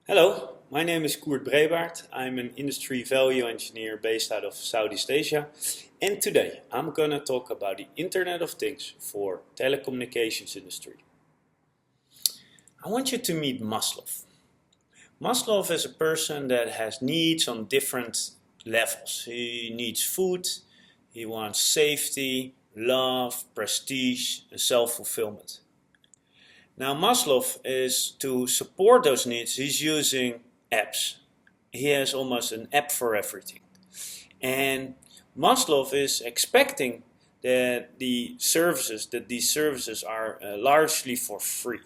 Hello, my name is Koert Breebaart. I'm an industry value engineer based out of Southeast Asia. And today I'm going to talk about the Internet of Things for telecommunications industry. I want you to meet Maslow. Maslow is a person that has needs on different levels. He needs food, he wants safety, love, prestige, and self-fulfillment. Now Maslow is to support those needs, he's using apps. He has almost an app for everything. And Maslow is expecting that these services are largely for free.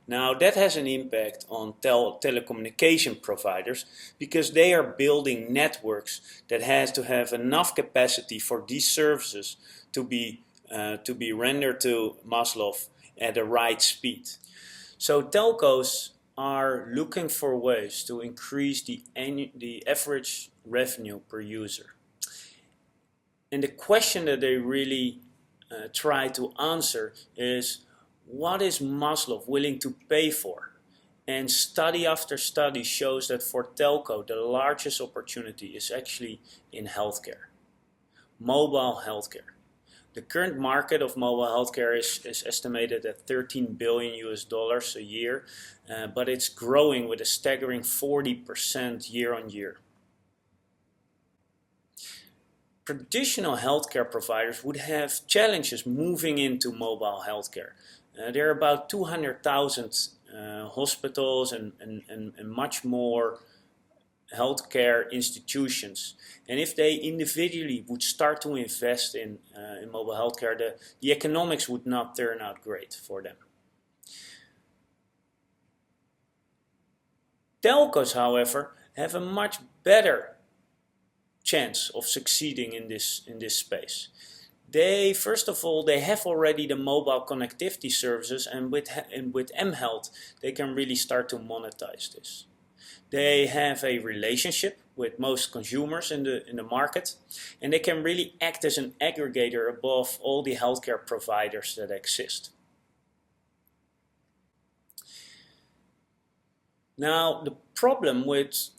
Now that has an impact on telecommunication providers because they are building networks that has to have enough capacity for these services to be rendered to Maslow at the right speed. So telcos are looking for ways to increase the average revenue per user. And the question that they really try to answer is, what is Maslow willing to pay for? And study after study shows that for telco, the largest opportunity is actually in healthcare, mobile healthcare. The current market of mobile healthcare is estimated at 13 billion US dollars a year, but it's growing with a staggering 40% year on year. Traditional healthcare providers would have challenges moving into mobile healthcare. There are about 200,000 hospitals and much more healthcare institutions, and if they individually would start to invest in mobile healthcare, the economics would not turn out great for them. Telcos, however, have a much better chance of succeeding in this space. First of all, they have already the mobile connectivity services, and with mHealth, they can really start to monetize this. They have a relationship with most consumers in the market, and they can really act as an aggregator above all the healthcare providers that exist. Now, the problem with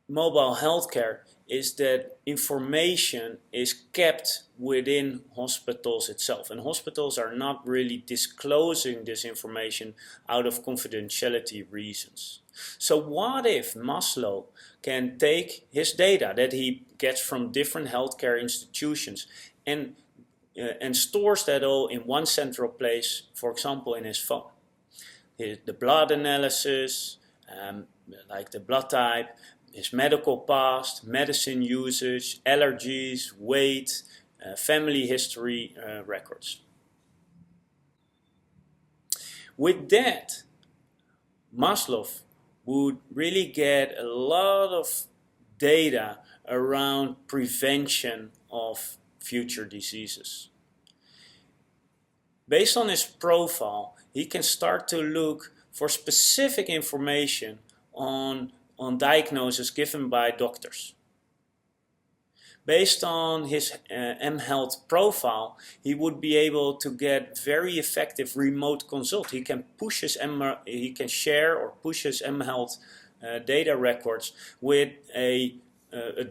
mobile healthcare is that information is kept within hospitals itself, and hospitals are not really disclosing this information out of confidentiality reasons. So what if Maslow can take his data that he gets from different healthcare institutions and stores that all in one central place, for example in his phone? The blood analysis, like the blood type, his medical past, medicine usage, allergies, weight, family history records. With that, Maslow would really get a lot of data around prevention of future diseases. Based on his profile, he can start to look for specific information on diagnosis given by doctors. Based on his mHealth profile, he would be able to get very effective remote consult. He can share or push his mHealth data records with a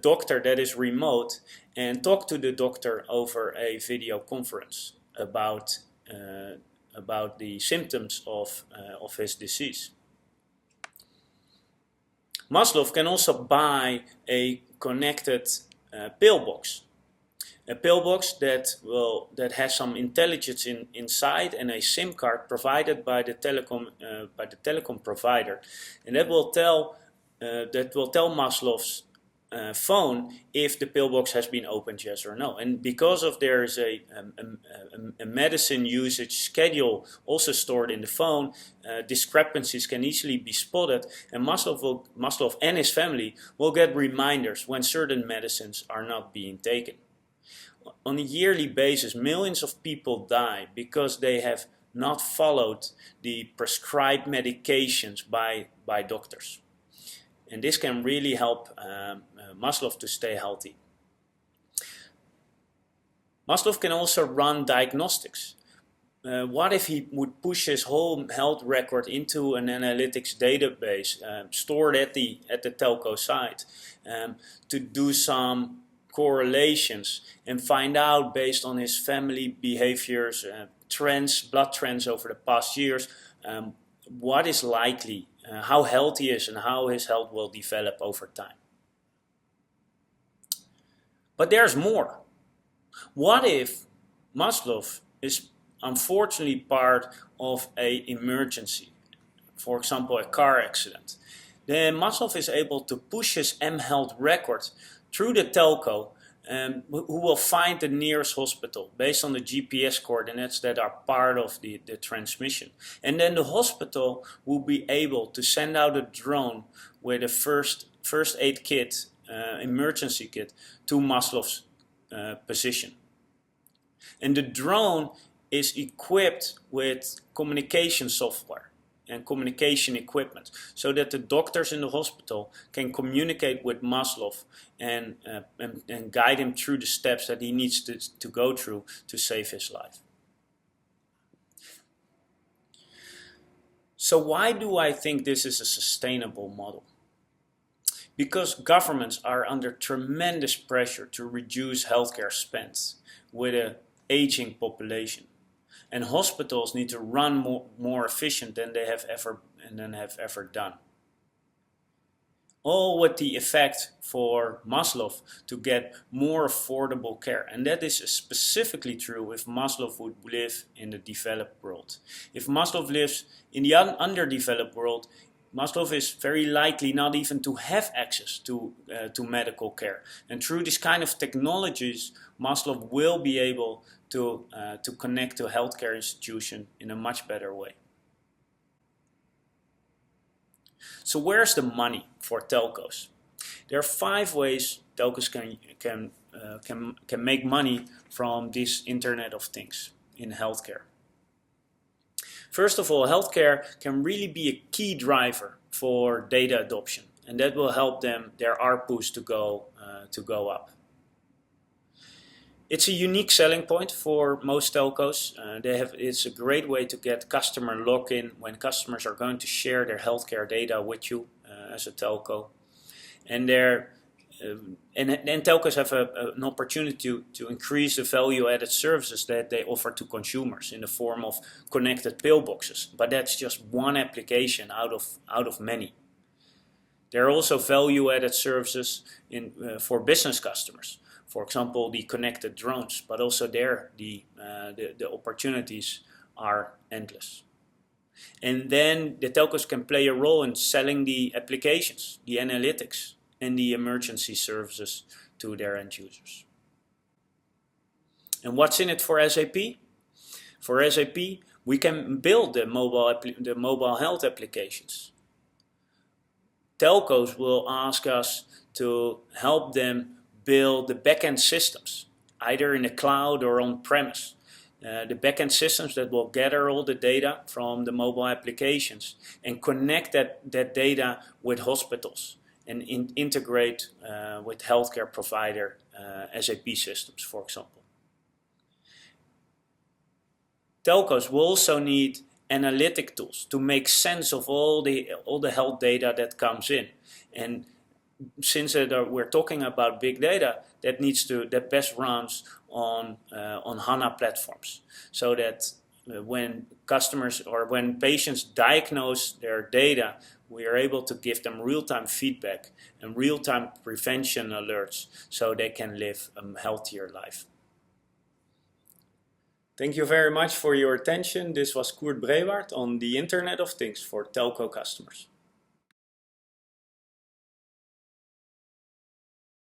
doctor that is remote and talk to the doctor over a video conference about the symptoms of his disease. Maslow can also buy a connected pillbox. A pillbox that has some intelligence inside and a SIM card provided by the telecom provider, and that will tell Maslow's phone if the pillbox has been opened, yes or no. And because of there is a medicine usage schedule also stored in the phone, discrepancies can easily be spotted, and Maslow and his family will get reminders when certain medicines are not being taken. On a yearly basis, millions of people die because they have not followed the prescribed medications by doctors. And this can really help Maslow to stay healthy. Maslow can also run diagnostics. what if he would push his whole health record into an analytics database stored at the telco site to do some correlations and find out based on his family behaviors, trends, blood trends over the past years, what is likely, how healthy he is and how his health will develop over time. But there's more. What if Maslow is unfortunately part of an emergency, for example a car accident? Then Maslow is able to push his mHealth record through the telco, who will find the nearest hospital based on the GPS coordinates that are part of the transmission. And then the hospital will be able to send out a drone with a first aid kit, emergency kit, to Maslow's position. And the drone is equipped with communication software and communication equipment so that the doctors in the hospital can communicate with Maslow and guide him through the steps that he needs to go through to save his life. So why do I think this is a sustainable model? Because governments are under tremendous pressure to reduce healthcare spend with an aging population. And hospitals need to run more efficient than they have ever done. All with the effect for Maslow to get more affordable care. And that is specifically true if Maslow would live in the developed world. If Maslow lives in the underdeveloped world, Maslow is very likely not even to have access to medical care. And through this kind of technologies, Maslow will be able to connect to a healthcare institution in a much better way. So where's the money for telcos? There are 5 ways telcos can make money from this Internet of Things in healthcare. First of all, healthcare can really be a key driver for data adoption, and that will help their ARPUs to go up. It's a unique selling point for most telcos. It's a great way to get customer lock-in when customers are going to share their healthcare data with you as a telco. And telcos have an opportunity to increase the value-added services that they offer to consumers in the form of connected pillboxes. But that's just one application out of many. There are also value-added services for business customers. For example, the connected drones, but also there the opportunities are endless. And then the telcos can play a role in selling the applications, the analytics, and the emergency services to their end users. And what's in it for SAP? For SAP, we can build the mobile health applications. Telcos will ask us to help them build the backend systems, either in the cloud or on-premise. The backend systems that will gather all the data from the mobile applications and connect that data with hospitals and integrate with healthcare provider SAP systems, for example. Telcos will also need analytic tools to make sense of all the health data that comes in. And since we're talking about big data, that best runs on HANA platforms, so that when customers or when patients diagnose their data, we are able to give them real-time feedback and real-time prevention alerts so they can live a healthier life. Thank you very much for your attention. This was Koert Breebaart on the Internet of Things for telco customers.